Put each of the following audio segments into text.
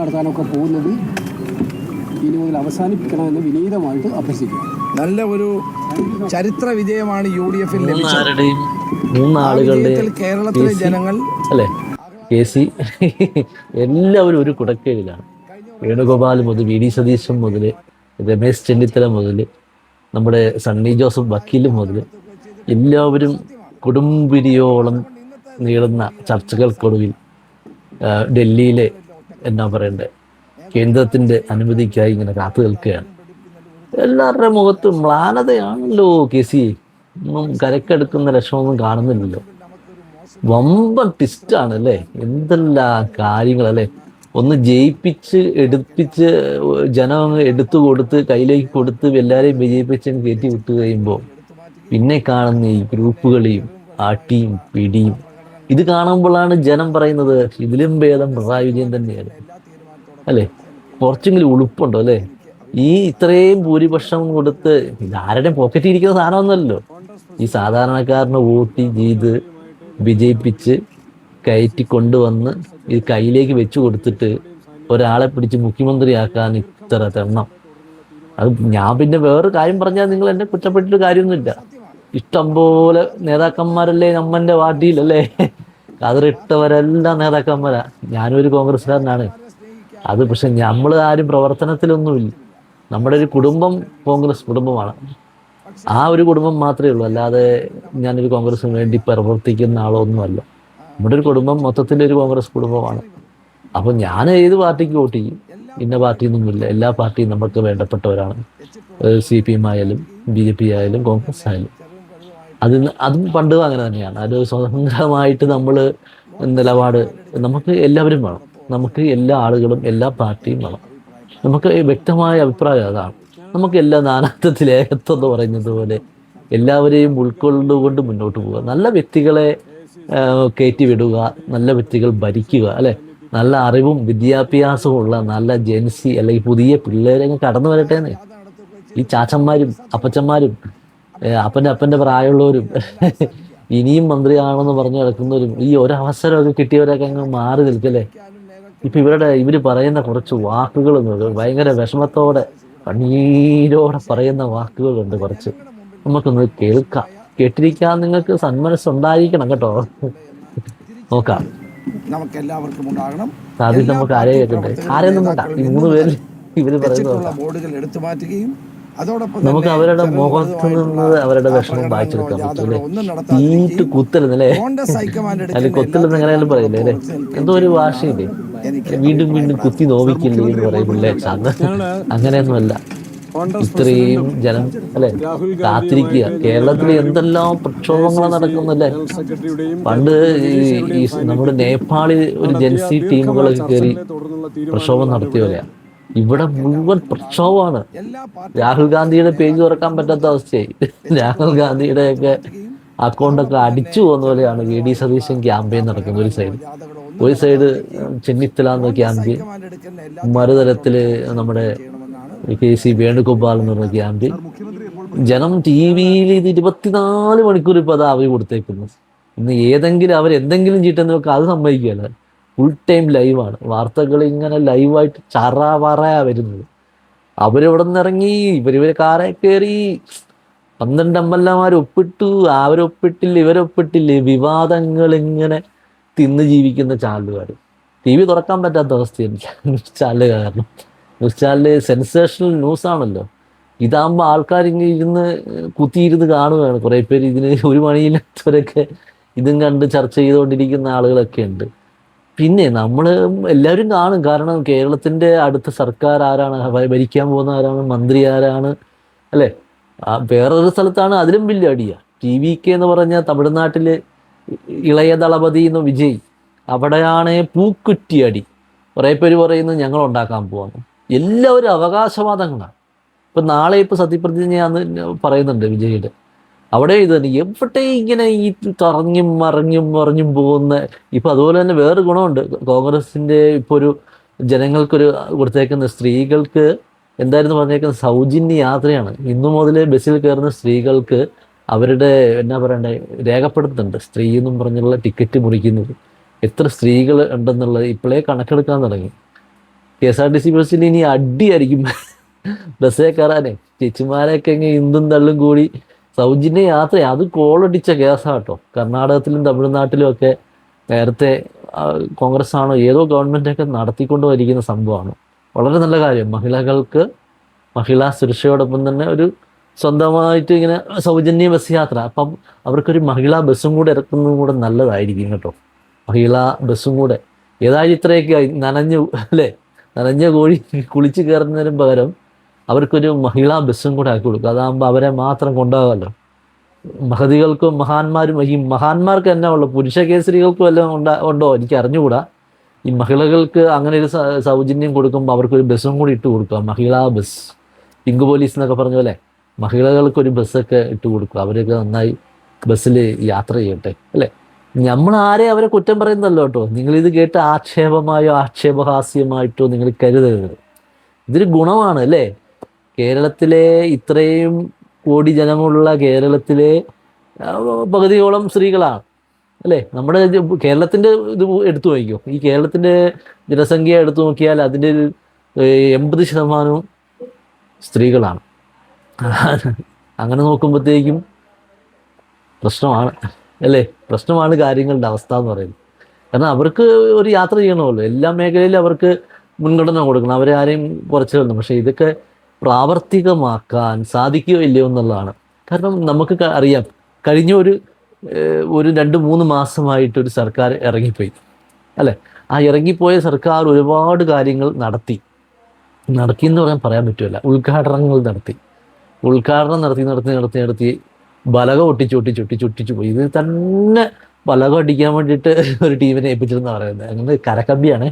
നടത്താനൊക്കെ പോകുന്നത് ഇനി മുതൽ അവസാനിപ്പിക്കണമെന്ന് വിനീതമായിട്ട് അഭ്യസിക്കുക. നല്ല ഒരു ചരിത്ര വിജയമാണ് UDF കേരളത്തിലെ ജനങ്ങൾ അല്ലേ KC എല്ലാവരും ഒരു കുടക്കീഴിലാണ്. വേണുഗോപാൽ മുതൽ VD സതീശൻ മുതൽ രമേശ് ചെന്നിത്തല മുതൽ നമ്മുടെ സണ്ണി ജോസഫ് വക്കീൽ മുതൽ എല്ലാവരും കൊടുമ്പിരിയോളം നീളുന്ന ചർച്ചകൾക്കൊടുവിൽ ഡൽഹിയിലെ എന്നാ പറയണ്ടേ കേന്ദ്രത്തിൻ്റെ അനുമതിക്കായി ഇങ്ങനെ കാത്തു നിൽക്കുകയാണ്. എല്ലാവരുടെ മുഖത്തും മ്ലാനതയാണല്ലോ. KC ഒന്നും കരക്കെടുക്കുന്ന ലക്ഷണമൊന്നും കാണുന്നില്ലല്ലോ. വമ്പൻ ട്വിസ്റ്റാണ് അല്ലേ, എന്തെല്ലാം കാര്യങ്ങളല്ലേ. ഒന്ന് ജയിപ്പിച്ച് എടുപ്പിച്ച് ജനം എടുത്തു കൊടുത്ത് കയ്യിലേക്ക് കൊടുത്ത് എല്ലാവരെയും വിജയിപ്പിച്ച് കയറ്റി വിട്ടു കഴിയുമ്പോൾ പിന്നെ കാണുന്ന ഈ ഗ്രൂപ്പുകളെയും ആട്ടിയും പിടിയും ഇത് കാണുമ്പോഴാണ് ജനം പറയുന്നത് ഇതിലും ഭേദം പിണറായി വിജയൻ തന്നെയാണ് അല്ലേ. കുറച്ചെങ്കിലും ഉളുപ്പുണ്ടോ അല്ലേ. ഈ ഇത്രയും ഭൂരിപക്ഷം കൊടുത്ത് ഇതാരുടെയും പോക്കറ്റിൽ ഇരിക്കുന്ന സാധനമൊന്നുമല്ലോ. ഈ സാധാരണക്കാരനെ വോട്ട് ചെയ്ത് വിജയിപ്പിച്ച് കയറ്റി കൊണ്ടുവന്ന് ഇത് കയ്യിലേക്ക് വെച്ചു കൊടുത്തിട്ട് ഒരാളെ പിടിച്ച് മുഖ്യമന്ത്രിയാക്കാൻ ഇത്ര തെണ്ണം. അത് ഞാൻ പിന്നെ വേറൊരു കാര്യം പറഞ്ഞാൽ നിങ്ങൾ എന്നെ കുറ്റപ്പെട്ടിട്ട് കാര്യമൊന്നുമില്ല. ഇഷ്ടംപോലെ നേതാക്കന്മാരല്ലേ നമ്മൻ്റെ പാർട്ടിയിലല്ലേ. കതിറിട്ടവരെല്ലാം നേതാക്കന്മാരാ. ഞാനും ഒരു കോൺഗ്രസ്സുകാരനാണ്. അത് പക്ഷെ നമ്മൾ ആരും പ്രവർത്തനത്തിലൊന്നുമില്ല. നമ്മുടെ ഒരു കുടുംബം കോൺഗ്രസ് കുടുംബമാണ്. ആ ഒരു കുടുംബം മാത്രമേ ഉള്ളൂ, അല്ലാതെ ഞാനൊരു കോൺഗ്രസിന് വേണ്ടി പ്രവർത്തിക്കുന്ന ആളൊന്നുമല്ല. നമ്മുടെ ഒരു കുടുംബം മൊത്തത്തിലൊരു കോൺഗ്രസ് കുടുംബമാണ്. അപ്പോൾ ഞാൻ ഏത് പാർട്ടിക്ക് വോട്ട് ചെയ്യും, ഇന്ന പാർട്ടിയൊന്നുമില്ല. എല്ലാ പാർട്ടിയും നമുക്ക് വേണ്ടപ്പെട്ടവരാണ്. CPM ആയാലും BJP ആയാലും കോൺഗ്രസ് ആയാലും അതും പണ്ട് അങ്ങനെ തന്നെയാണ്. അത് സ്വതന്ത്രമായിട്ട് നമ്മൾ നിലപാട് നമുക്ക് എല്ലാവരും വേണം. നമുക്ക് എല്ലാ ആളുകളും എല്ലാ പാർട്ടിയും വേണം. നമുക്ക് വ്യക്തമായ അഭിപ്രായം അതാണ്. നമുക്ക് എല്ലാ നാനാത്വത്തിൽ ഏകത്വം എന്ന് പറയുന്നത് പോലെ എല്ലാവരെയും ഉൾക്കൊണ്ടുകൊണ്ട് മുന്നോട്ട് പോവുക. നല്ല വ്യക്തികളെ കയറ്റി വിടുക, നല്ല വ്യക്തികൾ ഭരിക്കുക അല്ലെ. നല്ല അറിവും വിദ്യാഭ്യാസവും ഉള്ള നല്ല ജെൻസി അല്ലെങ്കിൽ പുതിയ പിള്ളേരെ കടന്നു വരട്ടേന്ന്. ഈ ചാച്ചന്മാരും അപ്പച്ചന്മാരും അപ്പൻ്റെ പ്രായമുള്ളവരും ഇനിയും മന്ത്രിയാണെന്ന് പറഞ്ഞു നടക്കുന്നവരും ഈ ഒരവസരമൊക്കെ കിട്ടിയവരൊക്കെ അങ്ങ് മാറി നിൽക്കല്ലേ. ഇപ്പം ഇവർ പറയുന്ന കുറച്ച് വാക്കുകൾ ഭയങ്കര വിഷമത്തോടെ കണ്ണീരോടെ പറയുന്ന വാക്കുകളുണ്ട്. കുറച്ച് നമുക്കൊന്ന് കേൾക്കാം. കേട്ടിരിക്കാൻ നിങ്ങൾക്ക് സന്മനസ്സുണ്ടായിരിക്കണം കേട്ടോ. നോക്കാം. നമുക്ക് എല്ലാവർക്കും ഉണ്ടാകണം. ആദ്യം നമുക്ക് ആരെ കേൾക്കണ്ടേ? ആരെയൊന്നും വേണ്ട. ഈ 3 പേരിൽ ഇവർ പറയുന്നത് ബോർഡുകൾ എടുത്തു മാറ്റുകയും അതോടൊപ്പം നമുക്ക് അവരുടെ മുഖത്ത് നിന്ന് അവരുടെ വിഷമം വായിച്ചെടുക്കാൻ പറ്റൂലേ. തീറ്റ് കുത്തലെന്നല്ലേ, അല്ലെ കൊത്തലെന്ന് എങ്ങനെയാലും പറയില്ലേ അല്ലേ. എന്തോ ഒരു ഭാഷയില്ലേ, വീണ്ടും വീണ്ടും കുത്തി നോവിക്കില്ലേ എന്ന് പറയില്ലേ. അങ്ങനെയൊന്നുമല്ല. ഇത്രയും ജനം അല്ലെ കാത്തിരിക്കുക. കേരളത്തിൽ എന്തെല്ലാം പ്രക്ഷോഭങ്ങളാണ് നടക്കുന്നല്ലേ. പണ്ട് ഈ നമ്മുടെ നേപ്പാളിൽ ഒരു ജൻസി ടീമുകളൊക്കെ കയറി പ്രക്ഷോഭം നടത്തിയവരെയാ. ഇവിടെ മുഴുവൻ പ്രക്ഷോഭമാണ്. രാഹുൽ ഗാന്ധിയുടെ പേജ് തുറക്കാൻ പറ്റാത്ത അവസ്ഥയായി. രാഹുൽ ഗാന്ധിയുടെയൊക്കെ അക്കൗണ്ടൊക്കെ അടിച്ചു പോകുന്ന പോലെയാണ് VD സതീശൻ ക്യാമ്പയിൻ നടക്കുന്നത്. ഒരു സൈഡ് ചെന്നിത്തല എന്ന ക്യാമ്പയിൻ, മറുതലത്തില് നമ്മുടെ KC വേണുഗോപാൽ എന്ന് പറഞ്ഞ ക്യാമ്പയിൻ. ജനം TV-യിൽ ഇത് 24 മണിക്കൂർ ഇപ്പൊ അത് അവർ കൊടുത്തേക്കുന്നു. ഇന്ന് ഏതെങ്കിലും അവരെന്തെങ്കിലും ചീട്ടെന്ന് വെക്കുക അത് സമ്മതിക്കുകയല്ല. Full time ലൈവാണ്. വാർത്തകൾ ഇങ്ങനെ ലൈവായിട്ട് ചറ വരുന്നത്. അവരിവിടെ നിന്ന് ഇറങ്ങി ഇവര് കാറെ കയറി 12 MLA-മാർ ഒപ്പിട്ടു, അവരൊപ്പിട്ടില്ല ഇവരൊപ്പിട്ടില്ല. വിവാദങ്ങൾ ഇങ്ങനെ തിന്ന് ജീവിക്കുന്ന ചാനലുകാർ. TV തുറക്കാൻ പറ്റാത്ത അവസ്ഥയാണ് ന്യൂസ് ചാനൽ കാരണം. ന്യൂസ് ചാനല് സെൻസേഷണൽ ന്യൂസാണല്ലോ. ഇതാകുമ്പോൾ ആൾക്കാർ ഇങ്ങനെ ഇരുന്ന് കുത്തിയിരുന്ന് കാണുകയാണ്. കുറേ പേര് ഇതിന് ഒരു മണിയില്ലാത്തവരൊക്കെ ഇതും കണ്ട് ചർച്ച ചെയ്തുകൊണ്ടിരിക്കുന്ന ആളുകളൊക്കെ ഉണ്ട്. പിന്നെ നമ്മൾ എല്ലാവരും കാണും. കാരണം കേരളത്തിൻ്റെ അടുത്ത സർക്കാർ ആരാണ്, ഭരിക്കാൻ പോകുന്ന ആരാണ്, മന്ത്രി ആരാണ് അല്ലേ. വേറൊരു സ്ഥലത്താണ് അതിലും വലിയ അടിയാണ്. TVK എന്ന് പറഞ്ഞാൽ തമിഴ്നാട്ടിൽ ഇളയ ദളപതി എന്ന് വിജയ്, അവിടെയാണ് പൂക്കുറ്റി അടി. കുറേ പേര് പറയുന്നത് ഞങ്ങൾ ഉണ്ടാക്കാൻ പോവാന്ന്. എല്ലാവരും അവകാശവാദങ്ങളാണ്. ഇപ്പം നാളെ ഇപ്പോൾ സത്യപ്രതിജ്ഞയാന്ന് പറയുന്നുണ്ട് വിജയുടെ. അവിടെ ഇത് തന്നെ എവിടെ ഇങ്ങനെ ഈ മറിഞ്ഞും പോകുന്ന. ഇപ്പം അതുപോലെ തന്നെ വേറൊരു ഗുണമുണ്ട് കോൺഗ്രസിൻ്റെ. ഇപ്പോൾ ഒരു ജനങ്ങൾക്കൊരു കൊടുത്തേക്കുന്ന സ്ത്രീകൾക്ക് എന്തായിരുന്നു പറഞ്ഞേക്കുന്നത്, സൗജന്യ യാത്രയാണ്. ഇന്നു മുതൽ ബസ്സിൽ കയറുന്ന സ്ത്രീകൾക്ക് അവരുടെ എന്നാ പറയണ്ടേ രേഖപ്പെടുത്തുന്നുണ്ട്. സ്ത്രീ എന്നും പറഞ്ഞുള്ള ടിക്കറ്റ് മുറിക്കുന്നത്. എത്ര സ്ത്രീകൾ ഉണ്ടെന്നുള്ളത് ഇപ്പോഴേ കണക്കെടുക്കാൻ തുടങ്ങി. KSRTC ബസ്സിൽ ഇനി അടിയായിരിക്കും ബസ്സേ കയറാനേ. ചേച്ചിമാരൊക്കെ ഇങ്ങനെ ഇന്തും തള്ളും കൂടി സൗജന്യ യാത്ര, അത് കോളടിച്ച കേസാട്ടോ. കർണാടകത്തിലും തമിഴ്നാട്ടിലും ഒക്കെ നേരത്തെ കോൺഗ്രസ് ആണോ ഏതോ ഗവൺമെൻറ്റൊക്കെ നടത്തിക്കൊണ്ട് വരിക്കുന്ന സംഭവമാണ്. വളരെ നല്ല കാര്യം. മഹിളകൾക്ക് മഹിളാ സുരക്ഷയോടൊപ്പം തന്നെ ഒരു സ്വന്തമായിട്ട് ഇങ്ങനെ സൗജന്യ ബസ് യാത്ര. അപ്പം അവർക്കൊരു മഹിളാ ബസ്സും കൂടെ ഇറക്കുന്നതും കൂടെ നല്ലതായിരിക്കും കേട്ടോ. മഹിളാ ബസ്സും കൂടെ ഏതായാലും ഇത്രയൊക്കെ നനഞ്ഞു അല്ലേ, നനഞ്ഞ കോഴി കുളിച്ച് കയറുന്നതിനും പകരം അവർക്കൊരു മഹിളാ ബസ്സും കൂടെ ആക്കി കൊടുക്കുക. അതാകുമ്പോൾ അവരെ മാത്രം കൊണ്ടുപോകാമല്ലോ. മഹതികൾക്കും മഹാന്മാരും ഈ മഹാന്മാർക്ക് എന്നാ ഉള്ളു, പുരുഷ കേസരികൾക്കും എല്ലാം ഉണ്ടോ എനിക്ക് അറിഞ്ഞുകൂടാ. ഈ മഹിളകൾക്ക് അങ്ങനെ ഒരു സൗജന്യം കൊടുക്കുമ്പോൾ അവർക്കൊരു ബസ്സും കൂടി ഇട്ട് കൊടുക്കുക. മഹിളാ ബസ്, പിങ്ക് പോലീസ് എന്നൊക്കെ പറഞ്ഞ പോലെ മഹിളകൾക്കൊരു ബസ്സൊക്കെ ഇട്ട് കൊടുക്കുക. അവരൊക്കെ നന്നായി ബസ്സിൽ യാത്ര ചെയ്യട്ടെ അല്ലേ. നമ്മൾ ആരെ അവരെ കുറ്റം പറയുന്നല്ലോ കേട്ടോ. നിങ്ങളിത് കേട്ട് ആക്ഷേപമായോ ആക്ഷേപഹാസ്യമായിട്ടോ നിങ്ങൾ കരുതരുത്. ഇതൊരു ഗുണമാണ് അല്ലേ. കേരളത്തിലെ ഇത്രയും കോടി ജനമുള്ള കേരളത്തിലെ പകുതിയോളം സ്ത്രീകളാണ് അല്ലേ. നമ്മുടെ കേരളത്തിൻ്റെ ഇത് എടുത്തു നോക്കിയോ, ഈ കേരളത്തിൻ്റെ ജനസംഖ്യ എടുത്തു നോക്കിയാൽ അതിൻ്റെ 80% സ്ത്രീകളാണ്. അങ്ങനെ നോക്കുമ്പോഴത്തേക്കും പ്രശ്നമാണ് അല്ലേ, പ്രശ്നമാണ് കാര്യങ്ങളുടെ അവസ്ഥ എന്ന് പറയുന്നത്. കാരണം അവർക്ക് ഒരു യാത്ര ചെയ്യണമല്ലോ, എല്ലാ മേഖലയിലും അവർക്ക് മുൻഗണന കൊടുക്കണം, അവരെ ആരെയും കുറച്ച് കളണം. പക്ഷേ ഇതൊക്കെ പ്രാവർത്തികമാക്കാൻ സാധിക്കുകയോ ഇല്ലയോ എന്നുള്ളതാണ്. കാരണം നമുക്ക് അറിയാം, കഴിഞ്ഞ ഒരു 2-3 മാസമായിട്ടൊരു സർക്കാർ ഇറങ്ങിപ്പോയി അല്ലേ. ആ ഇറങ്ങിപ്പോയ സർക്കാർ ഒരുപാട് കാര്യങ്ങൾ നടത്തി എന്ന് പറയാൻ പറ്റില്ല. ഉദ്ഘാടനം നടത്തി ബലക ഒട്ടിച്ചു പോയി. ഇത് തന്നെ ബലക അടിക്കാൻ വേണ്ടിയിട്ട് ഒരു ടീമിനെ ഏൽപ്പിച്ചിരുന്ന പറയുന്നത്. അങ്ങനെ കരക്കമ്പിയാണ്.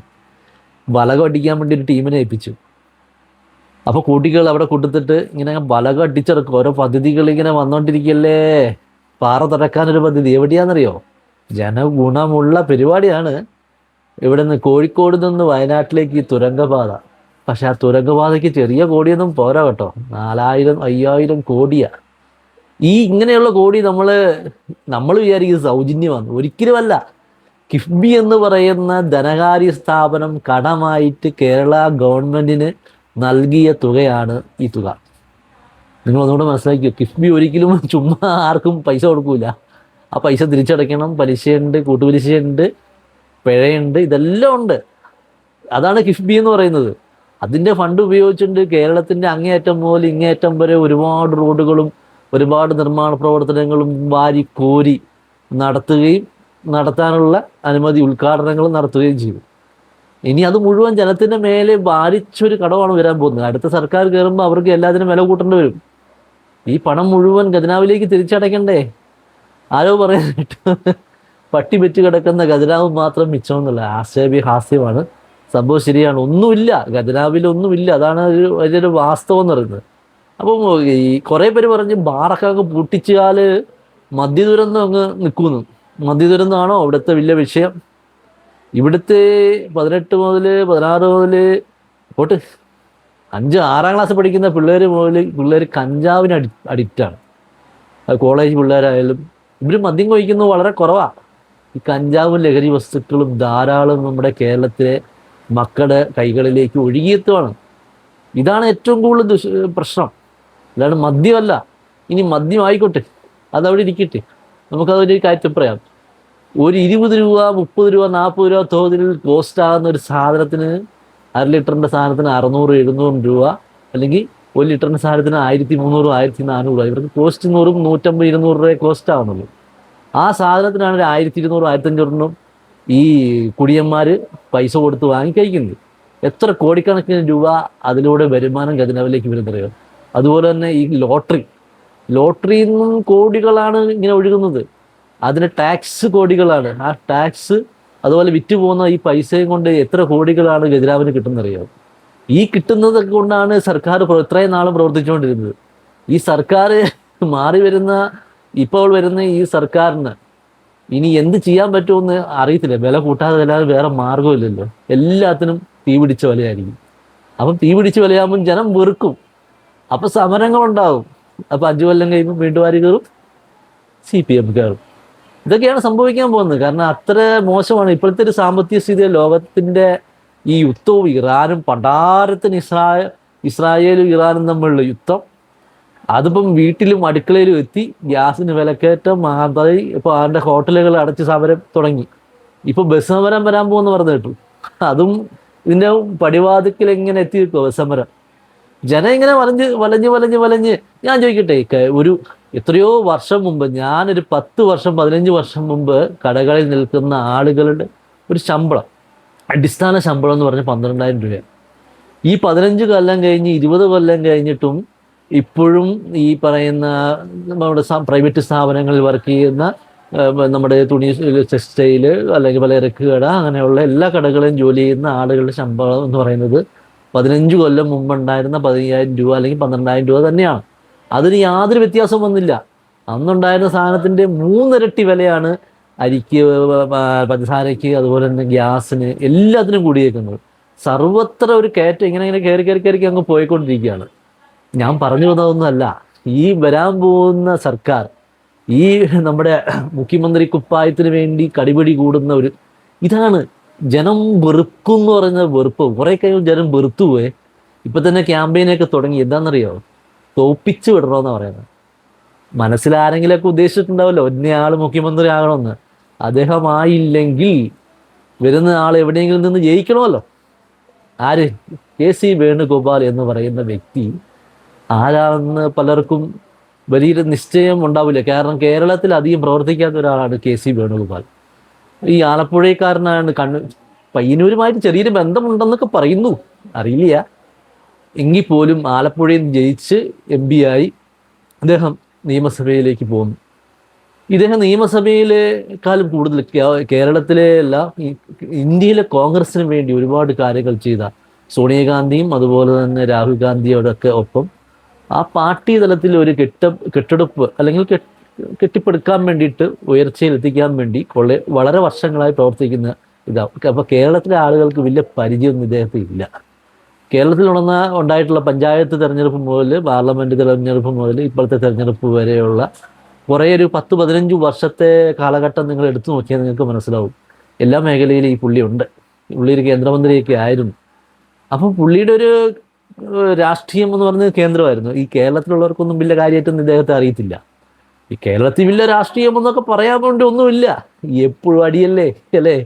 ബലക അടിക്കാൻ വേണ്ടി ഒരു ടീമിനെ ഏൽപ്പിച്ചു. അപ്പോൾ കുട്ടികൾ അവിടെ കൊടുത്തിട്ട് ഇങ്ങനെ ബലക അടിച്ചിറക്കും. ഓരോ പദ്ധതികൾ ഇങ്ങനെ വന്നുകൊണ്ടിരിക്കല്ലേ. പാറ തുറക്കാനൊരു പദ്ധതി എവിടെയാണെന്നറിയോ, ജനഗുണമുള്ള പരിപാടിയാണ്. ഇവിടെ നിന്ന് കോഴിക്കോട് നിന്ന് വയനാട്ടിലേക്ക് തുരങ്കപാത. പക്ഷെ ആ തുരങ്കപാതയ്ക്ക് ചെറിയ കോടിയൊന്നും പോരാ കേട്ടോ, 4000-5000 കോടിയാണ്. ഈ ഇങ്ങനെയുള്ള കോടി നമ്മൾ വിചാരിക്കുന്നത് സൗജന്യമാണ്, ഒരിക്കലുമല്ല. കിഫ്ബി എന്ന് പറയുന്ന ധനകാര്യ സ്ഥാപനം കടമായിട്ട് കേരള ഗവൺമെൻറ്റിന് നൽകിയ തുകയാണ് ഈ തുക. നിങ്ങൾ ഒന്നുകൂടെ മനസ്സിലാക്കിയോ. കിഫ്ബി ഒരിക്കലും ചുമ്മാ ആർക്കും പൈസ കൊടുക്കൂല. ആ പൈസ തിരിച്ചടയ്ക്കണം. പലിശയുണ്ട്, കൂട്ടുപലിശയുണ്ട്, പിഴയുണ്ട്, ഇതെല്ലാം ഉണ്ട്. അതാണ് കിഫ്ബി എന്ന് പറയുന്നത്. അതിൻ്റെ ഫണ്ട് ഉപയോഗിച്ചുകൊണ്ട് കേരളത്തിൻ്റെ അങ്ങേയറ്റം മുതൽ ഇങ്ങേയറ്റം വരെ ഒരുപാട് റോഡുകളും ഒരുപാട് നിർമ്മാണ പ്രവർത്തനങ്ങളും വാരിക്കോരി നടത്താനുള്ള അനുമതി, ഉദ്ഘാടനങ്ങളും നടത്തുകയും ചെയ്തു. ഇനി അത് മുഴുവൻ ജനത്തിൻ്റെ മേലെ ഭാരിച്ചൊരു കടമാണ് വരാൻ പോകുന്നത്. അടുത്ത സർക്കാർ കയറുമ്പോൾ അവർക്ക് എല്ലാത്തിനും വില കൂട്ടേണ്ടി വരും. ഈ പണം മുഴുവൻ ഖജനാവിലേക്ക് തിരിച്ചടയ്ക്കണ്ടേ. ആരോ പറയാനായിട്ട് പട്ടി വെച്ച് കിടക്കുന്ന ഖജനാവ് മാത്രം മിച്ചമെന്നുള്ള ഹാസ്യമാണ്. സംഭവം ശരിയാണ്, ഒന്നുമില്ല ഖജനാവിലൊന്നുമില്ല. അതാണ് വലിയൊരു വാസ്തവം എന്ന് പറയുന്നത്. അപ്പം ഈ കുറേ പേര് പറഞ്ഞ് ബാറൊക്കെ അങ്ങ് പൊട്ടിച്ചാൽ മദ്യദുരന്തം അങ്ങ് നിൽക്കുന്നു. മദ്യദുരന്തമാണോ അവിടുത്തെ വലിയ വിഷയം? ഇവിടുത്തെ 18 മുതൽ 16 മുതൽ പോട്ട് 5-6 ക്ലാസ് പഠിക്കുന്ന പിള്ളേർ കഞ്ചാവിന് അഡിക്റ്റാണ്. അത് കോളേജ് പിള്ളേരായാലും ഇവർ മദ്യം കഴിക്കുന്നത് വളരെ കുറവാണ്. ഈ കഞ്ചാവും ലഹരി വസ്തുക്കളും ധാരാളം നമ്മുടെ കേരളത്തിലെ മക്കളുടെ കൈകളിലേക്ക് ഒഴുകിയെത്തുവാണ്. ഇതാണ് ഏറ്റവും കൂടുതൽ പ്രശ്നം, അല്ലാണ്ട് മദ്യമല്ല. ഇനി മദ്യം ആയിക്കോട്ടെ, അതവിടെ ഇരിക്കട്ടെ, നമുക്കതൊരു കാര്യത്തിൽ പറയാം. ഒരു 20 രൂപ 30 രൂപ 40 രൂപ തോതിൽ കോസ്റ്റ് ആകുന്ന ഒരു സാധനത്തിന്, 1/2 ലിറ്ററിൻ്റെ സാധനത്തിന് 600-700 രൂപ, അല്ലെങ്കിൽ 1 ലിറ്ററിൻ്റെ സാധനത്തിന് 1300-1400 രൂപ. ഇവർക്ക് കോസ്റ്റ് 100, 150, 200 രൂപയെ കോസ്റ്റ് ആവുന്നുള്ളൂ. ആ സാധനത്തിനാണ് ഒരു 1200-1500 ഈ കുടിയന്മാർ പൈസ കൊടുത്ത് വാങ്ങിക്കഴിക്കുന്നത്. എത്ര കോടിക്കണക്കിന് രൂപ അതിലൂടെ വരുമാനം ഖജനാവിലേക്ക് വരുന്നറിയോ. അതുപോലെ തന്നെ ഈ ലോട്ടറിയിൽ നിന്നും കോടികളാണ് ഇങ്ങനെ ഒഴുകുന്നത്. അതിന് ടാക്സ് കോടികളാണ്. ആ ടാക്സ് അതുപോലെ വിറ്റ് പോകുന്ന ഈ പൈസയും കൊണ്ട് എത്ര കോടികളാണ് ഖജനാവിന് കിട്ടുന്നറിയോ. ഈ കിട്ടുന്നതൊക്കെ കൊണ്ടാണ് സർക്കാർ ഇത്രയും നാളും പ്രവർത്തിച്ചുകൊണ്ടിരുന്നത്. ഈ സർക്കാർ ഇപ്പോൾ വരുന്ന ഈ സർക്കാരിന് ഇനി എന്ത് ചെയ്യാൻ പറ്റുമെന്ന് അറിയത്തില്ല. വില കൂട്ടാതെ അല്ലാതെ വേറെ മാർഗമില്ലല്ലോ. എല്ലാത്തിനും തീ പിടിച്ച വിലയായിരിക്കും. അപ്പം തീ പിടിച്ച വിലയാകുമ്പം ജനം വെറുക്കും. അപ്പം സമരങ്ങളുണ്ടാകും. അപ്പം 5 കൊല്ലം കഴിയുമ്പോൾ വീണ്ടും ആര് കയറും? CPM കയറും. ഇതൊക്കെയാണ് സംഭവിക്കാൻ പോകുന്നത്. കാരണം അത്ര മോശമാണ് ഇപ്പോഴത്തെ ഒരു സാമ്പത്തിക സ്ഥിതി. ലോകത്തിൻ്റെ ഈ യുദ്ധവും ഇറാനും പണ്ടാരത്തിന് ഇസ്രായേലും ഇറാനും തമ്മിലുള്ള യുദ്ധം, അതിപ്പം വീട്ടിലും അടുക്കളയിലും എത്തി. ഗ്യാസിന് വിലക്കയറ്റം, അതായി ഇപ്പോൾ ആരുടെ ഹോട്ടലുകൾ അടച്ച് സമരം തുടങ്ങി. ഇപ്പൊ ബസ് സമരം വരാൻ പോകുന്ന പറഞ്ഞു കേട്ടു. അതും ഇതിന്റെ പടിവാതിക്കൽ എങ്ങനെ എത്തി നിൽക്കുമോ ബസ് സമരം. ജനം ഇങ്ങനെ വലഞ്ഞ് ഞാൻ ചോദിക്കട്ടെ, ഒരു എത്രയോ വർഷം മുമ്പ്, ഞാനൊരു 10 വർഷം 15 വർഷം മുമ്പ് കടകളിൽ നിൽക്കുന്ന ആളുകളുടെ ഒരു ശമ്പളം, അടിസ്ഥാന ശമ്പളം എന്ന് പറഞ്ഞാൽ 12,000 രൂപ. ഈ 15 കൊല്ലം കഴിഞ്ഞ് 20 കൊല്ലം കഴിഞ്ഞിട്ടും ഇപ്പോഴും ഈ പറയുന്ന നമ്മുടെ പ്രൈവറ്റ് സ്ഥാപനങ്ങളിൽ വർക്ക് ചെയ്യുന്ന നമ്മുടെ തുണി, ടെക്സ്റ്റൈല് അല്ലെങ്കിൽ പലചരക്ക് കട, അങ്ങനെയുള്ള എല്ലാ കടകളിലും ജോലി ചെയ്യുന്ന ആളുകളുടെ ശമ്പളം എന്ന് പറയുന്നത് 15 കൊല്ലം മുമ്പുണ്ടായിരുന്ന 15,000 രൂപ അല്ലെങ്കിൽ 12,000 രൂപ തന്നെയാണ്. അതിന് യാതൊരു വ്യത്യാസവും വന്നില്ല. അന്നുണ്ടായിരുന്ന സാധനത്തിൻ്റെ 3 ഇരട്ടി വിലയാണ് അരിക്ക്, പഞ്ചസാരയ്ക്ക്, അതുപോലെ തന്നെ ഗ്യാസിന്, എല്ലാത്തിനും കൂടിയേക്കുന്നത്. സർവത്ര ഒരു കയറ്റം ഇങ്ങനെ കയറി അങ്ങ് പോയിക്കൊണ്ടിരിക്കുകയാണ്. ഞാൻ പറഞ്ഞു വന്നതൊന്നുമല്ല, ഈ വരാൻ പോകുന്ന സർക്കാർ, ഈ നമ്മുടെ മുഖ്യമന്ത്രി കുപ്പായത്തിന് വേണ്ടി കടിപിടി കൂടുന്ന ഇതാണ് ജനം വെറുക്കും എന്ന് പറഞ്ഞ വെറുപ്പ്. കുറെ കഴിയും ജനം വെറുത്തു പോയേ. ഇപ്പൊ തന്നെ ക്യാമ്പയിനൊക്കെ തുടങ്ങി. എന്താണെന്നറിയോ? തോപ്പിച്ചു വിടണമെന്ന് പറയുന്നത്. മനസ്സിലാരെങ്കിലൊക്കെ ഉദ്ദേശിച്ചിട്ടുണ്ടാവല്ലോ ഒന്നയാൾ മുഖ്യമന്ത്രി ആകണമെന്ന്. അദ്ദേഹം ആയില്ലെങ്കിൽ വരുന്ന ആൾ എവിടെയെങ്കിലും നിന്ന് ജയിക്കണമല്ലോ. ആര്? KC വേണുഗോപാൽ എന്ന് പറയുന്ന വ്യക്തി ആരാണെന്ന് പലർക്കും വലിയൊരു നിശ്ചയം ഉണ്ടാവില്ല. കാരണം കേരളത്തിൽ അധികം പ്രവർത്തിക്കാത്ത ഒരാളാണ് KC വേണുഗോപാൽ. ഈ ആലപ്പുഴക്കാരനാണ്. പയ്യന്നൂരുമായിട്ട് ചെറിയൊരു ബന്ധമുണ്ടെന്നൊക്കെ പറയുന്നു, അറിയില്ല. എങ്കിൽ പോലും ആലപ്പുഴയിൽ ജയിച്ച് MP ആയി അദ്ദേഹം നിയമസഭയിലേക്ക് പോകുന്നു. ഇദ്ദേഹം നിയമസഭയിലേക്കാളും കൂടുതൽ കേരളത്തിലെ അല്ല, ഇന്ത്യയിലെ കോൺഗ്രസിന് വേണ്ടി ഒരുപാട് കാര്യങ്ങൾ ചെയ്ത സോണിയാഗാന്ധിയും അതുപോലെ തന്നെ രാഹുൽ ഗാന്ധിയോടൊക്കെ ഒപ്പം ആ പാർട്ടി തലത്തിൽ ഒരു കെട്ടെടുപ്പ് അല്ലെങ്കിൽ കെട്ടിപ്പടുക്കാൻ വേണ്ടിയിട്ട്, ഉയർച്ചയിൽ എത്തിക്കാൻ വേണ്ടി വളരെ വർഷങ്ങളായി പ്രവർത്തിക്കുന്ന ഇതാണ്. അപ്പോൾ കേരളത്തിലെ ആളുകൾക്ക് വലിയ പരിചയമൊന്നും ഇദ്ദേഹത്തിന് ഇല്ല. കേരളത്തിൽ ഉണ്ടായിട്ടുള്ള പഞ്ചായത്ത് തെരഞ്ഞെടുപ്പ് മുതൽ പാർലമെൻറ്റ് തെരഞ്ഞെടുപ്പ് മുതൽ ഇപ്പോഴത്തെ തെരഞ്ഞെടുപ്പ് വരെയുള്ള കുറേ ഒരു 10-15 വർഷത്തെ കാലഘട്ടം നിങ്ങൾ എടുത്തു നോക്കിയാൽ നിങ്ങൾക്ക് മനസ്സിലാവും. എല്ലാ മേഖലയിലും ഈ പുള്ളിയുണ്ട്. പുള്ളി ഒരു കേന്ദ്രമന്ത്രിയൊക്കെ ആയിരുന്നു. അപ്പം പുള്ളിയുടെ ഒരു രാഷ്ട്രീയം എന്ന് പറഞ്ഞത് കേന്ദ്രമായിരുന്നു. ഈ കേരളത്തിലുള്ളവർക്കൊന്നും വലിയ കാര്യമായിട്ടൊന്നും ഇദ്ദേഹത്തെ അറിയത്തില്ല. ഈ കേരളത്തിൽ വലിയ രാഷ്ട്രീയം എന്നൊക്കെ പറയാൻ വേണ്ടി ഒന്നുമില്ല. എപ്പോഴും അടിയല്ലേ അല്ലേ?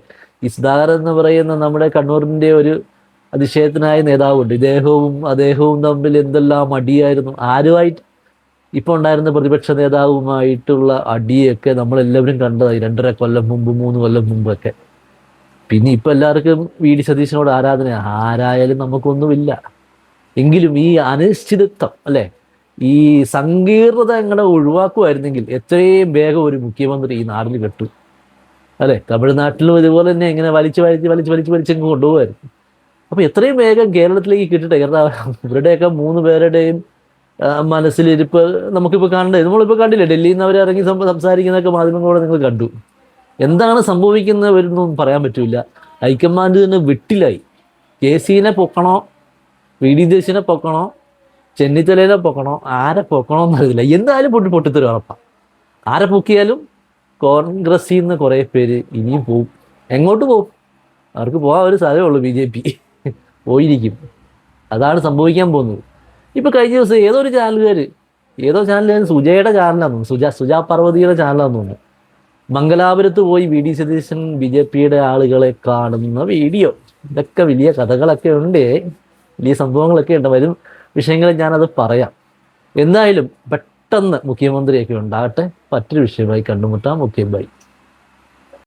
ഇസ്ദാർ എന്ന് പറയുന്ന നമ്മുടെ കണ്ണൂരിൻ്റെ ഒരു അതിശയത്തിനായ നേതാവുണ്ട്. അദ്ദേഹവും തമ്മിൽ എന്തെല്ലാം അടിയായിരുന്നു. ആരുമായിട്ട്? ഇപ്പോൾ ഉണ്ടായിരുന്ന പ്രതിപക്ഷ നേതാവുമായിട്ടുള്ള അടിയൊക്കെ നമ്മളെല്ലാവരും കണ്ടതായി 2.5 കൊല്ലം മുമ്പ് 3 കൊല്ലം മുമ്പൊക്കെ. പിന്നെ ഇപ്പം എല്ലാവർക്കും VD സതീശനോട് ആരാധന. ആരായാലും നമുക്കൊന്നുമില്ല. എങ്കിലും ഈ അനിശ്ചിതത്വം അല്ലേ, ഈ സങ്കീർണത എങ്ങനെ ഒഴിവാക്കുമായിരുന്നെങ്കിൽ എത്രയും വേഗം ഒരു മുഖ്യമന്ത്രി ഈ നാടിൽ കെട്ടു അല്ലേ. തമിഴ്നാട്ടിലും ഇതുപോലെ തന്നെ ഇങ്ങനെ വലിച്ചങ്ങ് കൊണ്ടുപോകുമായിരുന്നു. അപ്പോൾ എത്രയും വേഗം കേരളത്തിലേക്ക് കിട്ടട്ടെ. കാരണം ഇവരുടെയൊക്കെ 3 പേരുടെയും മനസ്സിലിരിപ്പ് നമുക്കിപ്പോൾ കാണണ്ടേ. നമ്മളിപ്പോൾ കണ്ടില്ലേ, ഡൽഹിയിൽ നിന്ന് അവരിറങ്ങി സംസാരിക്കുന്നതൊക്കെ മാധ്യമങ്ങളോട് നിങ്ങൾ കണ്ടു. എന്താണ് സംഭവിക്കുന്നതെന്നൊന്നും പറയാൻ പറ്റില്ല. ഹൈക്കമാൻഡ് തന്നെ വെട്ടിലായി. KCനെ പൊക്കണോ, VD സതീശനെ പൊക്കണോ, ചെന്നിത്തലയിലെ പൊക്കണോ, ആരെ പൊക്കണോ എന്നറിയില്ല. എന്തായാലും പൊട്ടിത്തെറി ഉറപ്പാണ്. ആരെ പൊക്കിയാലും കോൺഗ്രസിൽ നിന്ന് കുറേ പേര് ഇനിയും പോവും. എങ്ങോട്ട് പോവും? അവർക്ക് പോകാൻ ഒരു സ്ഥലമേ ഉള്ളൂ, BJP പോയിരിക്കും. അതാണ് സംഭവിക്കാൻ പോകുന്നത്. ഇപ്പോൾ കഴിഞ്ഞ ദിവസം ഏതോ ചാനലുകാർ സുജയുടെ ചാനലാണെന്ന്, സുജാ പാർവതിയുടെ ചാനലാണെന്ന് തോന്നുന്നു, മംഗലാപുരത്ത് പോയി VD സതീശൻ BJPയുടെ ആളുകളെ കാണുന്ന വീഡിയോ. ഇതൊക്കെ വലിയ കഥകളൊക്കെ ഉണ്ട്, വലിയ സംഭവങ്ങളൊക്കെ ഉണ്ട്. വരും വിഷയങ്ങളിൽ ഞാനത് പറയാം. എന്തായാലും പെട്ടെന്ന് മുഖ്യമന്ത്രിയൊക്കെ ഉണ്ടാകട്ടെ. മറ്റൊരു വിഷയമായി കണ്ടുമുട്ടാം. Okay, by.